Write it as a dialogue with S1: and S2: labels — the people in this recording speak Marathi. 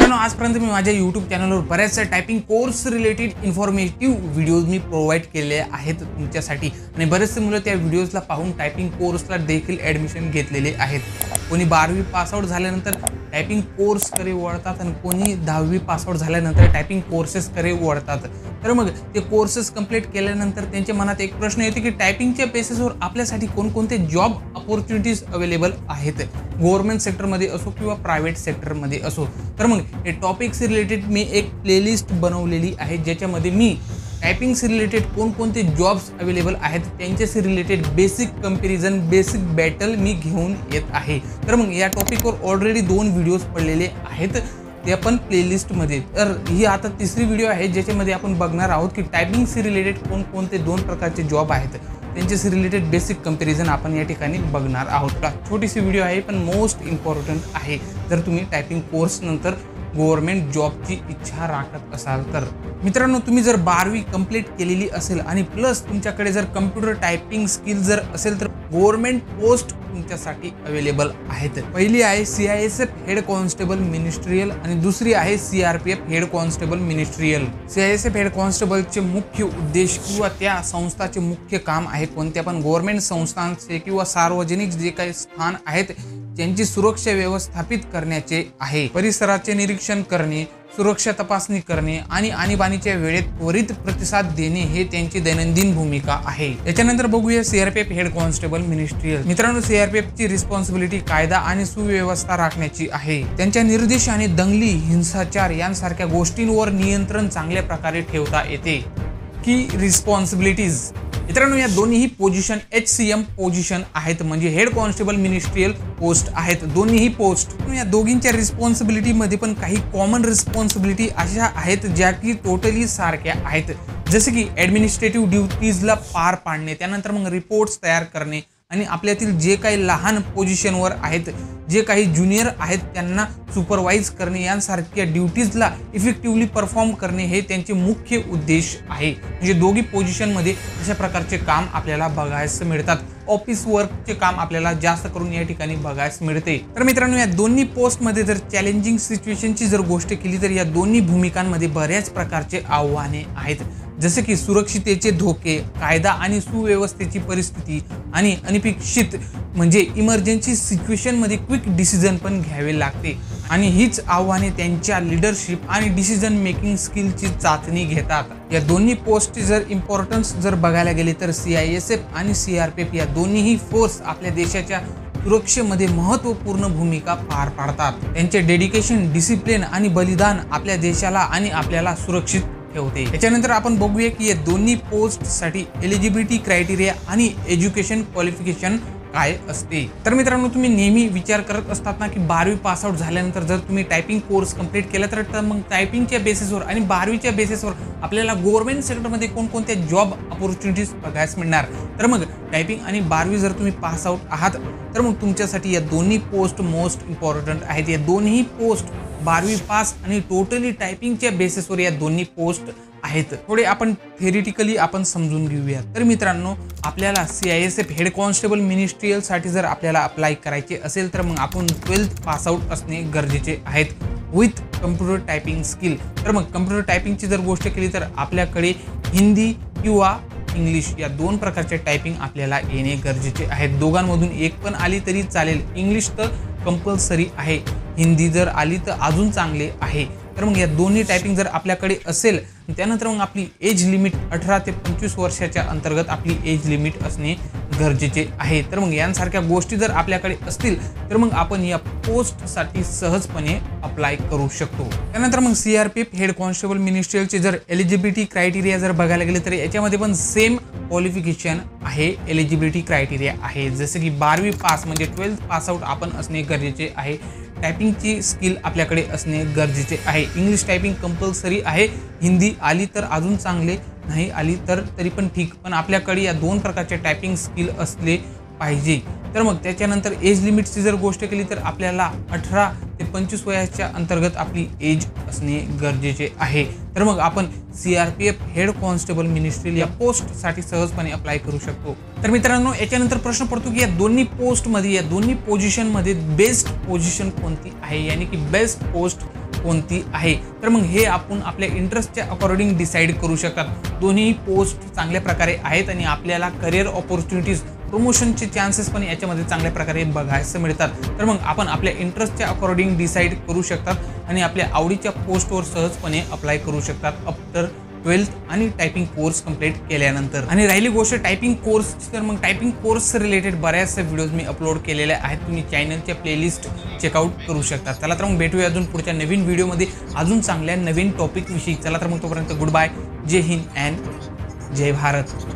S1: मित्रांनो, आजपर्यंत मी माझ्या YouTube चॅनलवर बऱ्याचशा typing course related informative videos मी प्रोव्हाइड केले आहेत तुमच्यासाठी आणि बरेचसे मुलं त्या व्हिडिओजला पाहून टायपिंग कोर्सला देखील ॲडमिशन घेतलेले आहेत। कोणी 12वी पास आउट झाल्यानंतर टायपिंग कोर्स कडे वळतात आणि कोणी 10वी पास आउट झाल्यानंतर टायपिंग कोर्सेस कडे वळतात। तर मग ते कोर्सेस कंप्लीट केल्यानंतर त्यांच्या मनात एक प्रश्न येतो की टायपिंगच्या बेसिसवर आपल्यासाठी कोणकोणते जॉब अपॉर्च्युनिटीज अवेलेबल आहेत, गव्हर्नमेंट सेक्टरमध्ये असो किंवा प्रायव्हेट सेक्टरमध्ये असो। तर मग हे टॉपिक्स रिलेटेड मी एक प्लेलिस्ट बनवलेली आहे ज्याच्यामध्ये मी टायपिंग्स रिलेटेड कोणकोणते जॉब्स अवेलेबल आहेत त्यांच्याशी related basic comparison, basic battle मी घेऊन येत आहे। तर मग या टॉपिकवर ऑलरेडी 2 व्हिडिओज पडलेले आहेत ते आपण प्लेलिस्टमध्ये। तर ही आता तिसरी व्हिडिओ आहे ज्याच्यामध्ये आपण बघणार आहोत की टायपिंगशी रिलेटेड कोणकोणते 2 प्रकारचे जॉब आहेत त्यांच्याशी रिलेटेड बेसिक कंपॅरिझन आपण या ठिकाणी बघणार आहोत। छोटीशी व्हिडिओ आहे पण मोस्ट इम्पॉर्टंट आहे जर तुम्ही टायपिंग कोर्स नंतर गव्हर्नमेंट जॉबची इच्छा राखत असाल तर। मित्रांनो, तुम्ही जर 12वी कंप्लीट केलेली असेल आणि प्लस तुमच्याकडे जर कम्प्युटर टायपिंग स्किल जर असेल तर गव्हर्नमेंट पोस्ट तुमच्यासाठी अवेलेबल आहेत। पहिली आहे CISF हेड कॉन्स्टेबल मिनिस्ट्रियल आणि दुसरी आहे CRPF head constable ministerial. CISF head कॉन्स्टेबलचे मुख्य उद्देश किंवा त्या संस्थाचे मुख्य काम आहे कोणत्या पण गव्हर्नमेंट संस्थांचे किंवा सार्वजनिक जे काही स्थान आहेत त्यांची सुरक्षा व्यवस्थापित करण्याचे आहे। परिसराचे निरीक्षण करणे, सुरक्षा तपासणी करणे आणि आणीबाणीच्या वेळेत त्वरित प्रतिसाद देणे हे त्यांची दैनंदिन भूमिका आहे। याच्यानंतर बघूया CRPF हेड कॉन्स्टेबल मिनिस्ट्रियल। मित्रांनो, CRPF ची रिस्पॉन्सिबिलिटी कायदा आणि सुव्यवस्था राखण्याची आहे। त्यांच्या निर्देशाने दंगली, हिंसाचार यांसारख्या गोष्टींवर नियंत्रण चांगल्या प्रकारे ठेवता येते। की रिस्पॉन्सिबिलिटीज मित्रांनो, या दोन्हीही पोझिशन HCM पोझिशन आहेत म्हणजे हेड कॉन्स्टेबल मिनिस्ट्रियल पोस्ट आहेत दोन्हीही पोस्ट। या दोघींच्या रिस्पॉन्सिबिलिटी मध्ये पण काही कॉमन रिस्पॉन्सिबिलिटी अशा आहेत ज्या की टोटली सारख्या आहेत, जसे की ॲडमिनिस्ट्रेटिव्ह ड्युटीजला पार पाडणे, त्यानंतर मग रिपोर्ट्स तयार करणे आणि आपल्यातील जे काही लहान पोझिशनवर आहेत, जे काही ज्युनियर आहेत त्यांना सुपरवाइज करणे यांसारख्या ड्युटीजला इफेक्टिव्हली परफॉर्म करणे हे त्यांचे मुख्य उद्देश आहे। म्हणजे दोघी पोझिशनमध्ये अशा प्रकारचे काम आपल्याला बघायला मिळतात। ऑफिस वर्कचे काम आपल्याला जास्त करून या ठिकाणी बघायला मिळते। तर मित्रांनो, या दोन्ही पोस्टमध्ये जर चॅलेंजिंग सिच्युएशनची जर गोष्ट केली तर या दोन्ही भूमिकांमध्ये बऱ्याच प्रकारचे आव्हाने आहेत, जसे की सुरक्षितेचे धोके, कायदा आणि सुव्यवस्थेची परिस्थिती आणि अनपेक्षित म्हणजे इमर्जन्सी सिच्युएशनमध्ये क्विक डिसिजन पण घ्यावे लागते आणि हीच आव्हाने त्यांच्या लीडरशिप आणि डिसिजन मेकिंग स्किलची चाचणी घेतात। या दोन्ही पोस्टची जर इम्पॉर्टन्स जर बघायला गेली तर CISF आणि CRPF या दोन्हीही फोर्स आपल्या देशाच्या सुरक्षेमध्ये महत्त्वपूर्ण भूमिका पार पाडतात। त्यांचे डेडिकेशन, डिसिप्लिन आणि बलिदान आपल्या देशाला आणि आपल्याला सुरक्षित ठेवते। याच्यानंतर आपण बघूया की या दोन्ही पोस्टसाठी एलिजिबिलिटी क्रायटेरिया आणि एज्युकेशन क्वालिफिकेशन काय असते। तर मित्रांनो, तुम्ही नेहमी विचार करत असतात ना की 12वी पास आउट झाल्यानंतर जर तुम्ही टायपिंग कोर्स कंप्लीट केला तर मग टायपिंगच्या बेसिसवर आणि 12वीच्या बेसिसवर आपल्याला गव्हर्नमेंट सेक्टरमध्ये कोणकोणत्या जॉब अपॉर्च्युनिटीज बघायला मिळणार। तर मग टायपिंग आणि 12वी जर तुम्ही पास आउट आहात तर मग तुमच्यासाठी या दोन्ही पोस्ट मोस्ट इम्पॉर्टंट आहेत। या दोन्ही पोस्ट 12वी पास आणि टोटली टायपिंगच्या बेसिसवर या दोन्ही पोस्ट आहेत। थोडे आपण थेरिटिकली आपण समजून घेऊया। तर मित्रांनो, आपल्याला CISF हेड कॉन्स्टेबल मिनिस्ट्रियल साठी जर आपल्याला अप्लाय करायचे असेल तर मग आपण 12th पास आउट असणे गरजेचे आहेत विथ कम्प्युटर टायपिंग स्किल। तर मग कम्प्युटर टायपिंगची जर गोष्ट केली तर आपल्याकडे हिंदी किंवा इंग्लिश या 2 प्रकारचे टायपिंग आपल्याला येणे गरजेचे आहे। दोघांमधून एक पण आली तरी चालेल, इंग्लिश तर कंपल्सरी आहे, हिंदी जर आली तर अजून चांगले आहे। तर मग या दोन्ही टायपिंग जर आपल्याकडे असेल त्यानंतर मग आपली एज लिमिट 18 ते 25 वर्षाच्या अंतर्गत आपली एज लिमिट असणे गरजेचे आहे। तर मग यांसारख्या गोष्टी जर आपल्याकडे असतील तर मग आपण या पोस्टसाठी सहजपणे अप्लाय करू शकतो। त्यानंतर मग CRPF हेड कॉन्स्टेबल मिनिस्ट्रियलचे जर एलिजिबिलिटी क्रायटेरिया जर बघायला गेले तर याच्यामध्ये पण सेम क्वालिफिकेशन आहे, एलिजिबिलिटी क्रायटेरिया आहे, जसे की 12वी पास म्हणजे 12th पास आउट आपण असणे गरजेचे आहे। टायपिंगची स्किल आपल्याकडे असणे गरजेचे आहे। इंग्लिश टायपिंग कंपल्सरी आहे, हिंदी आली तर अजून चांगले, नाही आली तर तरी पण ठीक, पण आपल्याकडे या 2 प्रकारचे टायपिंग स्किल असले पाहिजे। तर मग त्याच्यानंतर एज लिमिटची जर गोष्ट केली तर आपल्याला 18 ते 25 वयाच्या अंतर्गत आपली एज असणे गरजेचे आहे। तर मग आपण CRPF हेड कॉन्स्टेबल मिनिस्ट्रियल या पोस्टसाठी सहजपणे अप्लाय करू शकतो। तर मित्रांनो, याच्यानंतर प्रश्न पडतो की या दोन्ही पोस्टमध्ये, या दोन्ही पोझिशनमध्ये बेस्ट पोझिशन कोणती आहे, यानी की बेस्ट पोस्ट कोणती आहे. तर मग हे आपण आपल्या इंटरेस्टच्या अकॉर्डिंग डिसाईड करू शकतात. दोन्ही पोस्ट चांगल्या प्रकारे आहेत आणि आपल्याला करिअर ऑपॉर्च्युनिटीज, प्रमोशनचे चान्सेस पण याच्यामध्ये चांगल्या प्रकारे बघायला मिळतात. तर मग आपण आपल्या इंटरेस्टच्या अकॉर्डिंग डिसाईड करू शकतात आणि आपल्या आवडीच्या पोस्टवर सहजपणे अप्लाय करू शकतात आफ्टर 12th आणि टायपिंग कोर्स कंप्लीट केल्यानंतर. आणि राहिली गोष्ट टायपिंग कोर्सची, तर मग टायपिंग कोर्स रिलेटेड बऱ्याचशा व्हिडिओज मी अपलोड केलेले आहेत. तुम्ही चॅनलच्या प्लेलिस्ट चेकआउट करू शकता. चला तर मग भेटूया अजून पुढच्या नवीन व्हिडिओमध्ये अजून चांगल्या नवीन टॉपिक विषयी. चला तर मग तोपर्यंत गुड बाय. जय हिंद अँड जय भारत.